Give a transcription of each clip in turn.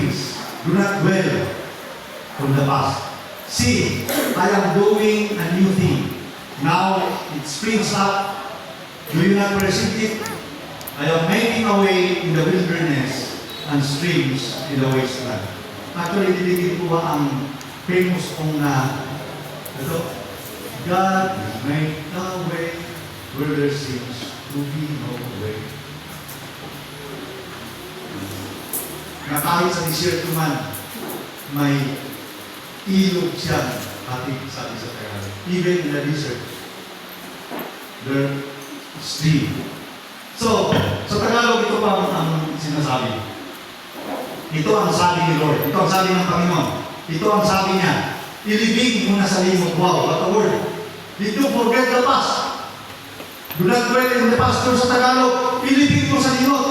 springs. Do not dwell on the past. See, I am doing a new thing. Now it springs up. Do you not perceive it? I am making a way in the wilderness and streams in the wasteland. Actually, diligid po ba ang famous kong ito? God will make a way where there seems to be no way. Na kahit sa desierto man, may ilog siya ating sabi sa Tagalog. Even in the desert, there is stream. So, sa Tagalog, ito pa ang sinasabi. Ito ang sabi ni Lord. Ito ang sabi ng Panginoon. Ito ang sabi niya. Ilibig mo na sa limot. Wow, what a word. Did you forget the past? Do not dwell in the past. Sa Tagalog, ilibig mo sa limot.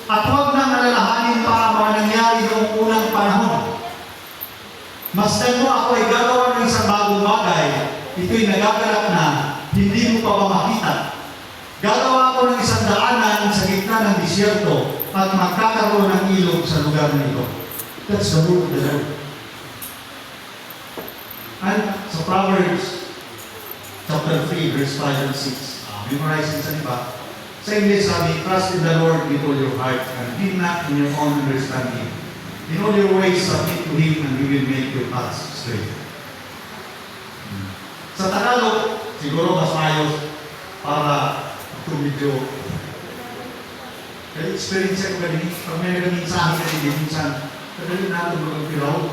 At huwag nang alalahanin pa ang mga nangyari noong unang panahon. Masdan mo ako ay gagawa ng isang bagong bagay. Ito'y nagaganap na hindi mo pa ba makita. Gagawa ako ng isang daanan sa gitna ng disyerto at magkakaroon ng ilog sa lugar na ito. That's the word of the Lord. And sa Proverbs chapter 3, verse 5 and 6, memorizing sa iba. Sa English sabi, trust in the Lord with all your heart and lean not in your own understanding. In all your ways submit to Him and He will make your paths straight. Sa Tagalog, siguro mas ayos para ito medyo experience ko ganun. Pag may nagamin sa akin kanina, minsan, kadali natin mga piraw.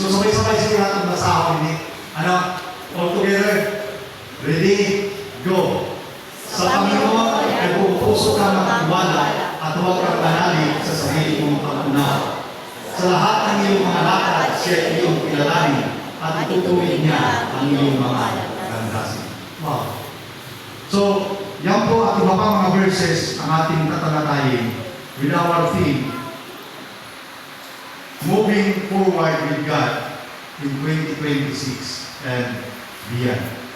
So, sabay-sabay sila natin nasa akin ni, all together, ready, go. Sa Panginoon ay buong puso ka magtiwala at huwag kang manali sa sarili mong pag-unawa. Sa lahat ng iyong mga lakad, siya ay iyong kilalanin at itutuwid niya ang iyong mga landasin. Wow. So, yan po at iba pang mga verses ang ating tatalakayin with our theme, moving forward with God in 2026 and beyond.